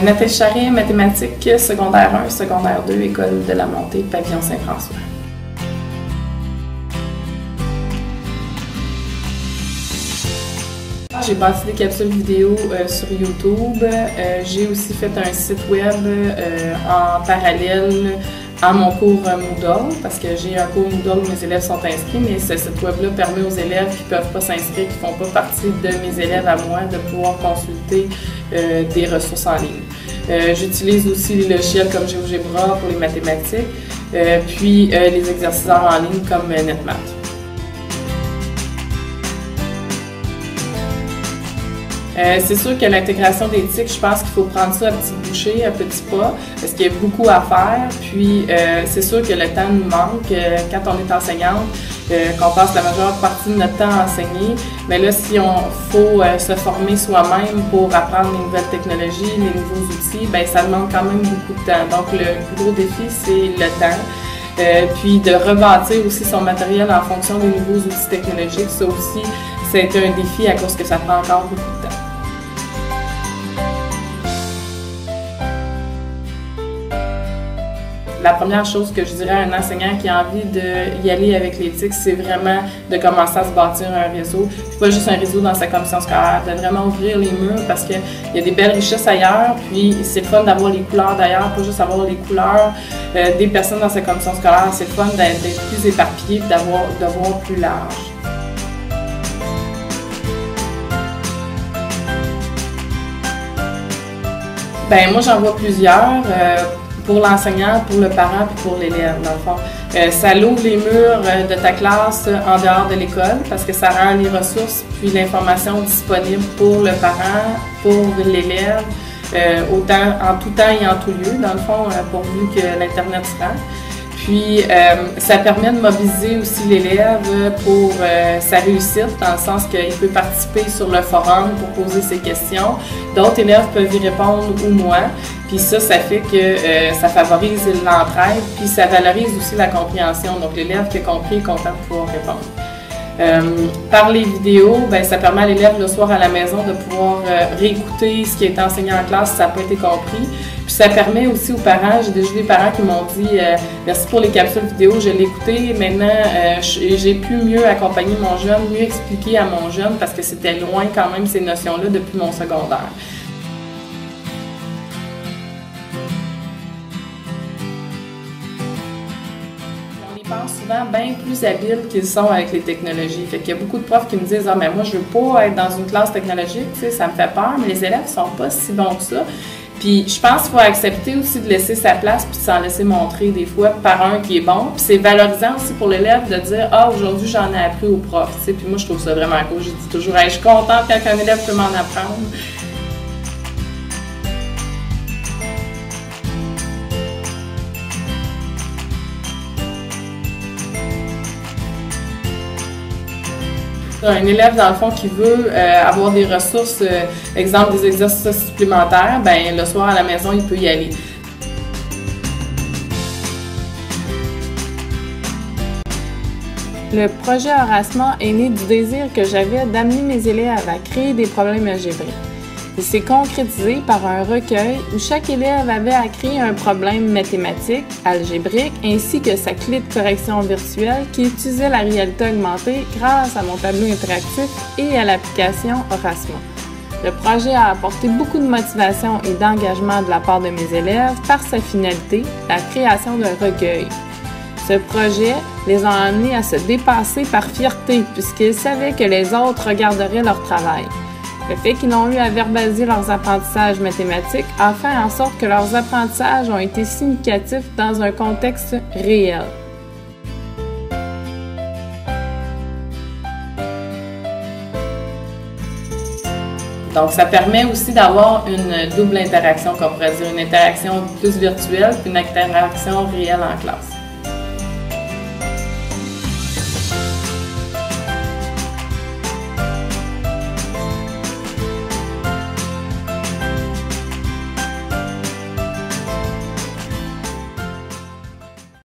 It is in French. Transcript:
Nathalie Charret, mathématiques, secondaire 1, secondaire 2, école de la Montée, pavillon Saint-François. J'ai bâti des capsules vidéo sur YouTube. J'ai aussi fait un site web en parallèle à mon cours Moodle, parce que j'ai un cours Moodle où mes élèves sont inscrits, mais ce site web-là permet aux élèves qui ne peuvent pas s'inscrire, qui ne font pas partie de mes élèves à moi, de pouvoir consulter des ressources en ligne. J'utilise aussi les logiciels comme GeoGebra pour les mathématiques, puis les exerciceurs en ligne comme NetMath. C'est sûr que l'intégration d'éthique, je pense qu'il faut prendre ça à petite bouchée, à petits pas, parce qu'il y a beaucoup à faire. Puis c'est sûr que le temps nous manque quand on est enseignante, qu'on passe la majeure partie de notre temps à enseigner. Mais là, si on faut se former soi-même pour apprendre les nouvelles technologies, les nouveaux outils, ben ça demande quand même beaucoup de temps. Donc le plus gros défi, c'est le temps. Puis de rebâtir aussi son matériel en fonction des nouveaux outils technologiques, ça aussi, c'est un défi à cause que ça prend encore beaucoup de temps. La première chose que je dirais à un enseignant qui a envie d'y aller avec l'éthique, c'est vraiment de commencer à se bâtir un réseau. Puis pas juste un réseau dans sa commission scolaire, de vraiment ouvrir les murs parce qu'il y a des belles richesses ailleurs, puis c'est le fun d'avoir les couleurs d'ailleurs, pas juste avoir les couleurs des personnes dans sa commission scolaire, c'est le fun d'être plus éparpillé et de voir plus large. Ben moi j'en vois plusieurs. Pour l'enseignant, pour le parent et pour l'élève, dans le fond. Ça l'ouvre les murs de ta classe en dehors de l'école parce que ça rend les ressources puis l'information disponible pour le parent, pour l'élève, en tout temps et en tout lieu, dans le fond, pourvu que l'Internet se rend. Puis, ça permet de mobiliser aussi l'élève pour sa réussite, dans le sens qu'il peut participer sur le forum pour poser ses questions. D'autres élèves peuvent y répondre ou moi. Puis ça fait que ça favorise l'entraide, puis ça valorise aussi la compréhension. Donc l'élève qui a compris est content de pouvoir répondre. Par les vidéos, ben, ça permet à l'élève le soir à la maison de pouvoir réécouter ce qui a été enseigné en classe si ça n'a pas été compris. Puis ça permet aussi aux parents, j'ai déjà des parents qui m'ont dit merci pour les capsules vidéo, je l'ai écouté, maintenant j'ai pu mieux accompagner mon jeune, mieux expliquer à mon jeune parce que c'était loin quand même ces notions-là depuis mon secondaire. Je pense souvent bien plus habiles qu'ils sont avec les technologies. Fait qu'il y a beaucoup de profs qui me disent « Ah, mais moi, je veux pas être dans une classe technologique, tu sais, ça me fait peur, mais les élèves sont pas si bons que ça. » Puis je pense qu'il faut accepter aussi de laisser sa place puis de s'en laisser montrer des fois par un qui est bon. Puis c'est valorisant aussi pour l'élève de dire « Ah, aujourd'hui, j'en ai appris au prof. » Tu sais, puis moi, je trouve ça vraiment cool. Je dis toujours hey, « Je suis contente quand un élève peut m'en apprendre. » Un élève, dans le fond, qui veut avoir des ressources, exemple des exercices supplémentaires, ben le soir à la maison, il peut y aller. Le projet Horace-Mort est né du désir que j'avais d'amener mes élèves à créer des problèmes algébriques. Il s'est concrétisé par un recueil où chaque élève avait à créer un problème mathématique, algébrique, ainsi que sa clé de correction virtuelle qui utilisait la réalité augmentée grâce à mon tableau interactif et à l'application Horace-Mort. Le projet a apporté beaucoup de motivation et d'engagement de la part de mes élèves par sa finalité, la création d'un recueil. Ce projet les a amenés à se dépasser par fierté puisqu'ils savaient que les autres regarderaient leur travail. Le fait qu'ils n'ont eu à verbaliser leurs apprentissages mathématiques a fait en sorte que leurs apprentissages ont été significatifs dans un contexte réel. Donc, ça permet aussi d'avoir une double interaction, qu'on pourrait dire, une interaction plus virtuelle puis une interaction réelle en classe.